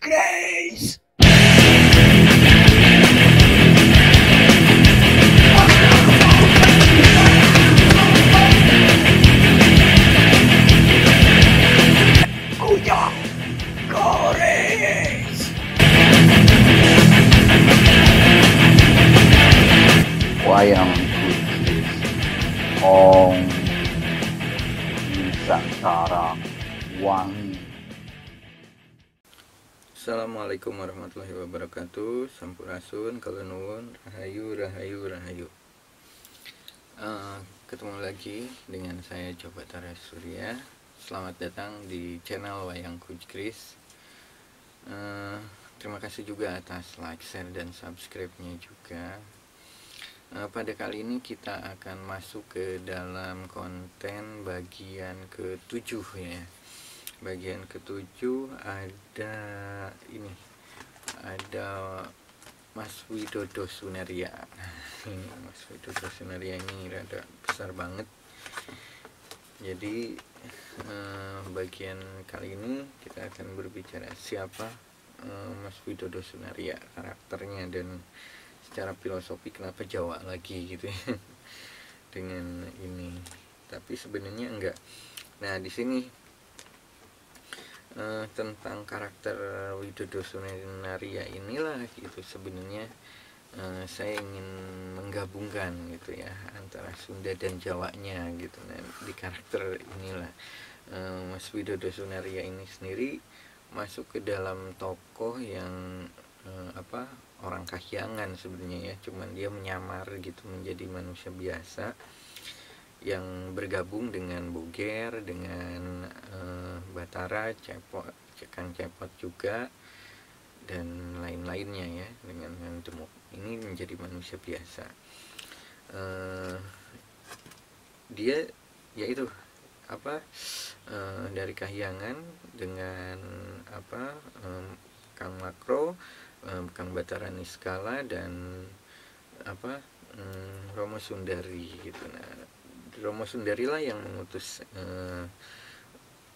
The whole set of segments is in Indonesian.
Grace. Kuya Grace. Wayang Kucis Ong Nusantara Wangi. Assalamualaikum warahmatullahi wabarakatuh. Sampurasun, kalunuwun, rahayu, rahayu, rahayu. Ketemu lagi dengan saya Coba Tara Surya. Selamat datang di channel Wayang Kucis. Terima kasih juga atas like, share, dan subscribe-nya juga. Pada kali ini kita akan masuk ke dalam konten bagian ke-7 ya. Bagian ke-7 ada ini, ada Mas Widodo Sunaria. Mas Widodo Sunaria ini rada besar banget. Jadi bagian kali ini kita akan berbicara siapa Mas Widodo Sunaria, karakternya, dan secara filosofi kenapa Jawa lagi gitu ya dengan ini. Tapi sebenarnya enggak. Nah, di sini tentang karakter Widodo Sunaria inilah gitu sebenarnya saya ingin menggabungkan gitu ya antara Sunda dan Jawanya gitu. Nah, di karakter inilah Mas Widodo Sunaria ini sendiri masuk ke dalam tokoh yang orang kahyangan sebenarnya ya, cuman dia menyamar gitu menjadi manusia biasa yang bergabung dengan Boger, dengan Batara, Cepot, Kang Cepot juga, dan lain-lainnya ya, dengan Demuk. Ini menjadi manusia biasa. Dia yaitu dari kahyangan dengan Kang Makro, Kang Batara Niskala, dan Romo Sundari gitu. Nah, Romo Sundari lah yang mengutus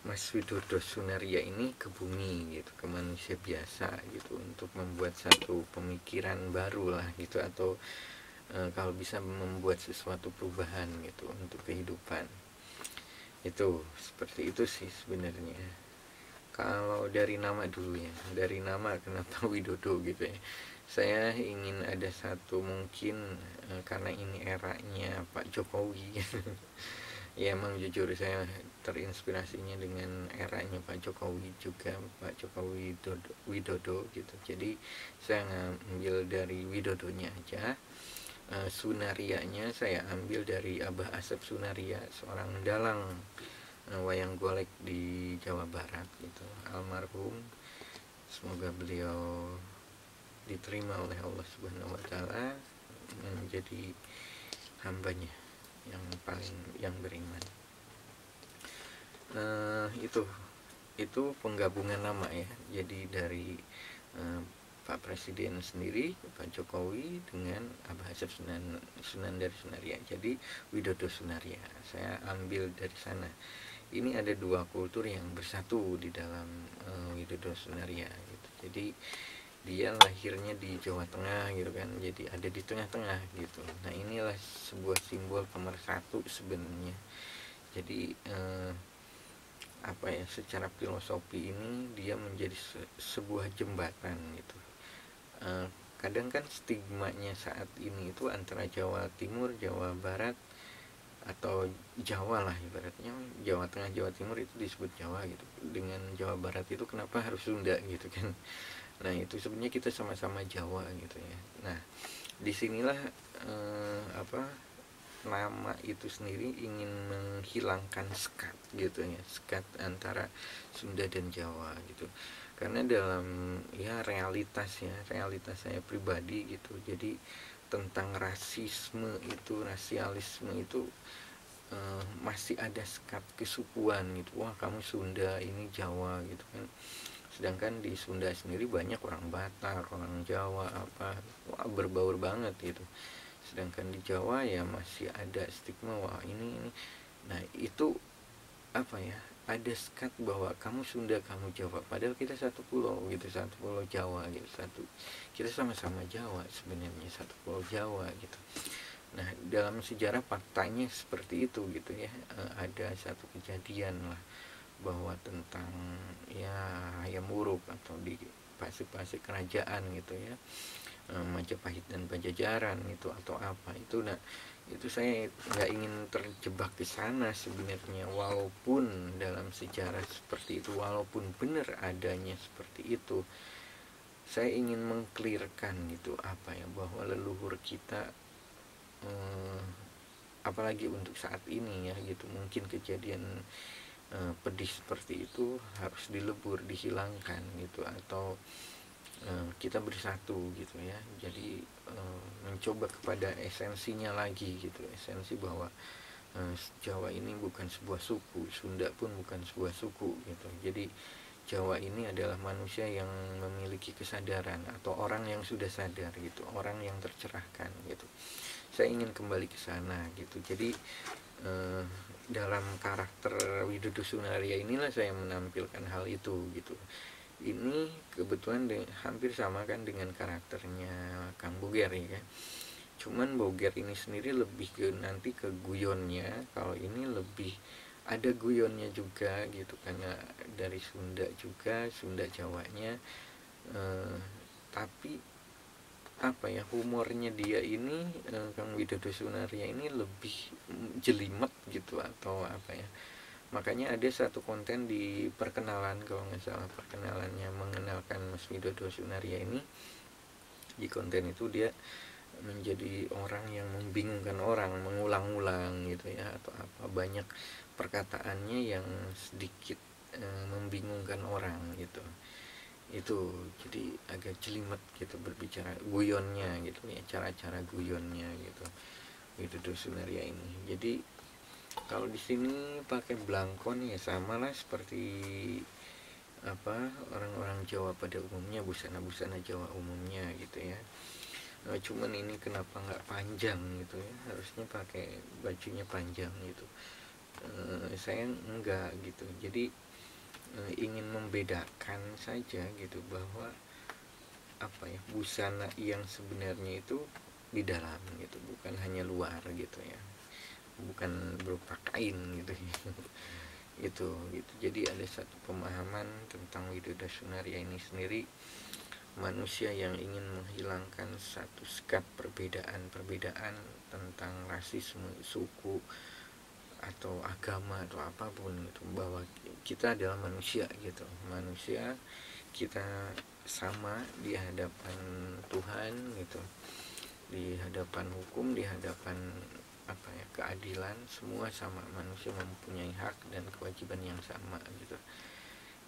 Mas Widodo Sunaria ini ke bumi gitu, ke manusia biasa gitu, untuk membuat satu pemikiran baru lah gitu, atau kalau bisa membuat sesuatu perubahan gitu untuk kehidupan. Itu seperti itu sih sebenarnya. Kalau dari nama dulu ya, dari nama kenapa Widodo gitu ya, saya ingin ada satu mungkin karena ini eranya Pak Jokowi ya, emang jujur saya terinspirasinya dengan eranya Pak Jokowi juga, Pak Jokowi Widodo gitu. Jadi saya ngambil dari Widodonya aja. Sunarianya saya ambil dari Abah Asep Sunaria, seorang dalang wayang golek di Jawa Barat gitu, almarhum. Semoga beliau diterima oleh Allah Subhanahu wa Ta'ala menjadi hambanya yang beriman. Itu penggabungan nama ya. Jadi dari Pak Presiden sendiri, Pak Jokowi, dengan Abah Asep Sunandar Sunaria, jadi Widodo Sunaria. Saya ambil dari sana. Ini ada dua kultur yang bersatu di dalam Widodo Sunaria gitu. Jadi dia lahirnya di Jawa Tengah gitu kan, jadi ada di tengah-tengah gitu. Nah, inilah sebuah simbol pemersatu sebenarnya. Jadi secara filosofi ini dia menjadi sebuah jembatan gitu. Kadang kan stigmanya saat ini itu antara Jawa Timur, Jawa Barat, atau Jawa lah ibaratnya, Jawa Tengah, Jawa Timur itu disebut Jawa gitu, dengan Jawa Barat itu kenapa harus Sunda gitu kan. Nah, itu sebenarnya kita sama-sama Jawa gitu ya. Nah, disinilah nama itu sendiri ingin menghilangkan sekat gitu ya, sekat antara Sunda dan Jawa gitu. Karena dalam realitas saya pribadi gitu, jadi tentang rasialisme itu masih ada sekat kesukuan gitu. Wah, kamu Sunda, ini Jawa gitu kan. Sedangkan di Sunda sendiri banyak orang Batak, orang Jawa berbaur banget gitu. Sedangkan di Jawa ya masih ada stigma, wah ini. Nah, itu ada sekat bahwa kamu Sunda, kamu Jawa, padahal kita satu pulau gitu, satu pulau Jawa gitu, kita sama-sama Jawa sebenarnya, satu pulau Jawa gitu. Nah, dalam sejarah faktanya seperti itu gitu ya. Ada satu kejadian lah bahwa tentang ya Hayam Wuruk atau di pasik-pasik kerajaan gitu ya, Majapahit dan Pajajaran itu atau apa itu. Nah, itu saya nggak ingin terjebak di sana sebenarnya, walaupun dalam sejarah seperti itu, walaupun benar adanya seperti itu, saya ingin mengklirkan gitu apa ya, bahwa leluhur kita, apalagi untuk saat ini ya gitu, mungkin kejadian pedih seperti itu harus dilebur, dihilangkan gitu, atau kita bersatu gitu ya. Jadi mencoba kepada esensinya lagi gitu, esensi bahwa Jawa ini bukan sebuah suku, Sunda pun bukan sebuah suku gitu. Jadi Jawa ini adalah manusia yang memiliki kesadaran, atau orang yang sudah sadar gitu, orang yang tercerahkan gitu. Saya ingin kembali ke sana gitu. Jadi dalam karakter Widodo Sunaria inilah saya menampilkan hal itu gitu. Ini kebetulan hampir sama kan dengan karakternya Kang Boger ya kan. Cuman Boger ini sendiri lebih ke nanti ke guyonnya, kalau ini lebih ada guyonnya juga gitu, karena dari Sunda juga, Sunda Jawanya, tapi apa ya, humornya dia ini, Kang Widodo Sunaria ini lebih jelimet gitu atau apa ya. Makanya ada satu konten di perkenalan, kalau nggak salah perkenalannya mengenalkan Mas Widodo Sunaria ini, di konten itu dia menjadi orang yang membingungkan orang, mengulang-ulang gitu ya, atau apa, banyak perkataannya yang sedikit membingungkan orang gitu. Itu jadi agak jelimet gitu berbicara, guyonnya gitu ya, cara-cara guyonnya gitu Widodo Sunaria ini. Jadi kalau di sini pakai blangkon ya sama lah seperti apa orang-orang Jawa pada umumnya, busana-busana Jawa umumnya gitu ya. Cuman ini kenapa nggak panjang gitu ya, harusnya pakai bajunya panjang gitu. Saya enggak gitu. Jadi ingin membedakan saja gitu, bahwa apa ya, busana yang sebenarnya itu di dalam gitu, bukan hanya luar gitu ya, bukan berupa kain gitu ya. Itu gitu. Jadi ada satu pemahaman tentang Widodo Sunaria ini sendiri, manusia yang ingin menghilangkan satu sekat perbedaan tentang rasisme, suku atau agama atau apapun gitu, bahwa kita adalah manusia gitu, manusia, kita sama di hadapan Tuhan gitu, di hadapan hukum, di hadapan apa ya, keadilan, semua sama, manusia mempunyai hak dan kewajiban yang sama gitu.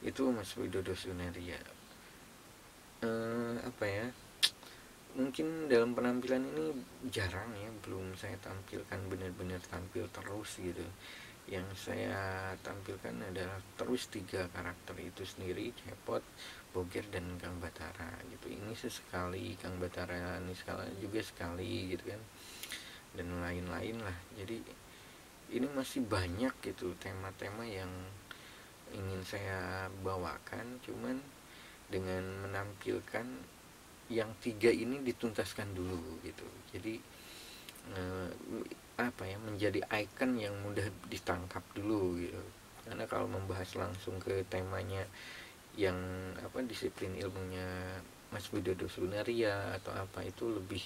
Itu Mas Widodo Sunaria. Apa ya, mungkin dalam penampilan ini jarang ya, belum saya tampilkan benar-benar tampil terus gitu. Yang saya tampilkan adalah terus 3 karakter itu sendiri, Cepot, Boger, dan Kang Batara gitu. Ini sesekali Kang Batara ini sekali juga sekali gitu kan, dan lain-lain lah. Jadi ini masih banyak gitu tema-tema yang ingin saya bawakan, cuman dengan menampilkan yang 3 ini dituntaskan dulu gitu. Jadi apa ya, menjadi ikon yang mudah ditangkap dulu gitu. Karena kalau membahas langsung ke temanya yang apa, disiplin ilmunya Mas Widodo Sunaria atau apa, itu lebih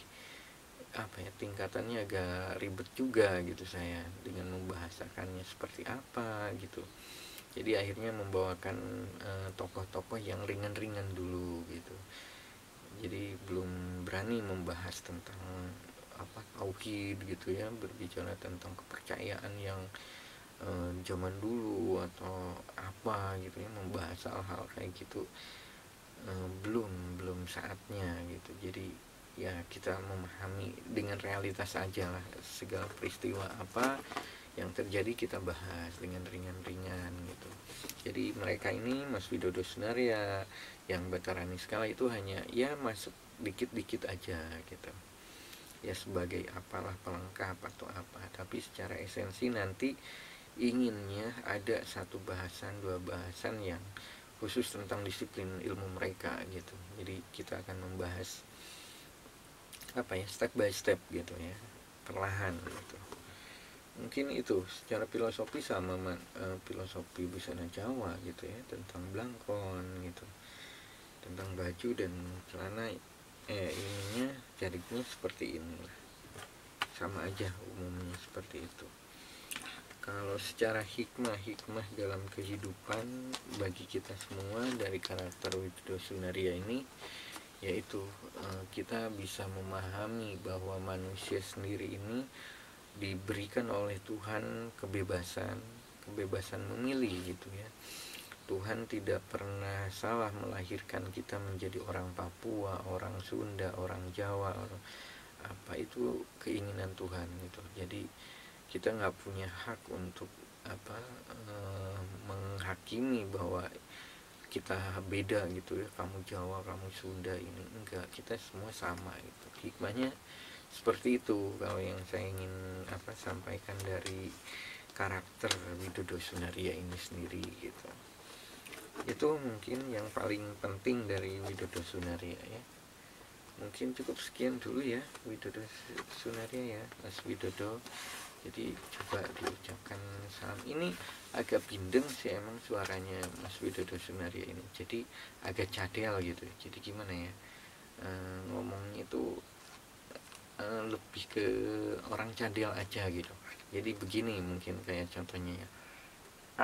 apa ya, tingkatannya agak ribet juga gitu saya dengan membahasakannya seperti apa gitu. Jadi akhirnya membawakan tokoh-tokoh yang ringan-ringan dulu gitu. Jadi belum berani membahas tentang apa, tauhid gitu ya, berbicara tentang kepercayaan yang zaman dulu atau apa gitu ya, membahas hal-hal kayak gitu belum saatnya gitu. Jadi ya kita memahami dengan realitas aja lah, segala peristiwa apa yang terjadi kita bahas dengan ringan-ringan gitu. Jadi mereka ini, Mas Widodo Sunaria, yang Batara Niskala itu hanya ya masuk dikit-dikit aja gitu ya, sebagai apalah pelengkap atau apa, tapi secara esensi nanti inginnya ada satu bahasan, dua bahasan yang khusus tentang disiplin ilmu mereka gitu. Jadi kita akan membahas step by step gitu ya, perlahan gitu. Mungkin itu secara filosofi sama filosofi busana Jawa gitu ya, tentang blangkon gitu, tentang baju dan celana ininya jadinya seperti ini lah, sama aja umumnya seperti itu. Kalau secara hikmah dalam kehidupan bagi kita semua dari karakter Widodo Sunaria ini, yaitu kita bisa memahami bahwa manusia sendiri ini diberikan oleh Tuhan kebebasan memilih gitu ya. Tuhan tidak pernah salah melahirkan kita menjadi orang Papua, orang Sunda, orang Jawa, itu keinginan Tuhan gitu. Jadi kita nggak punya hak untuk menghakimi bahwa kita beda gitu ya, kamu Jawa, kamu Sunda, ini enggak, kita semua sama gitu. Hikmahnya seperti itu kalau yang saya ingin sampaikan dari karakter Widodo Sunaria ini sendiri gitu. Itu mungkin yang paling penting dari Widodo Sunaria ya. Mungkin cukup sekian dulu ya Widodo Sunaria ya, Mas Widodo. Jadi coba diucapkan salam. Ini agak bindeng sih emang suaranya Mas Widodo Sunaria ini, jadi agak cadel gitu. Jadi gimana ya, ngomongnya itu lebih ke orang cadel aja gitu. Jadi begini mungkin kayak contohnya ya,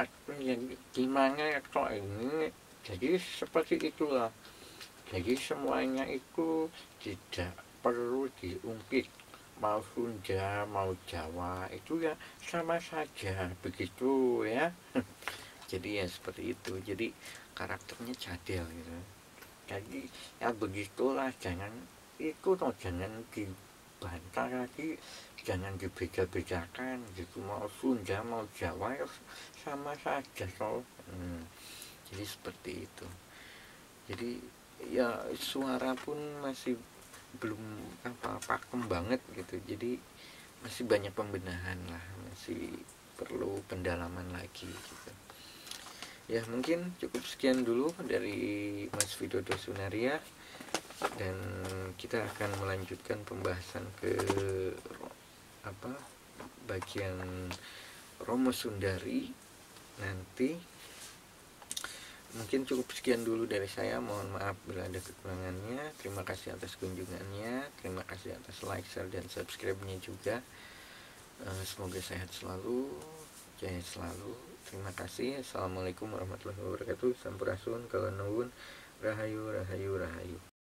aku yang gimana kok ini, jadi seperti itulah. Jadi semuanya itu tidak perlu diungkit, mau Sunda mau Jawa itu ya sama saja begitu ya. Jadi ya seperti itu, jadi karakternya cadel gitu. Jadi ya begitulah, jangan jangan dibantah lagi, jangan dibeda-bedakan gitu, mau Sunda mau Jawa ya sama saja jadi seperti itu. Jadi ya suara pun masih belum pakem banget gitu, jadi masih banyak pembenahan lah, masih perlu pendalaman lagi gitu ya. Mungkin cukup sekian dulu dari Mas Widodo Sunaria, dan kita akan melanjutkan pembahasan ke bagian Romo Sundari nanti. Mungkin cukup sekian dulu dari saya, mohon maaf bila ada kekurangannya. Terima kasih atas kunjungannya, terima kasih atas like, share, dan subscribe-nya juga. Semoga sehat selalu, jaya selalu. Terima kasih. Assalamualaikum warahmatullahi wabarakatuh. Sampurasun, kalau nuwun, rahayu, rahayu, rahayu.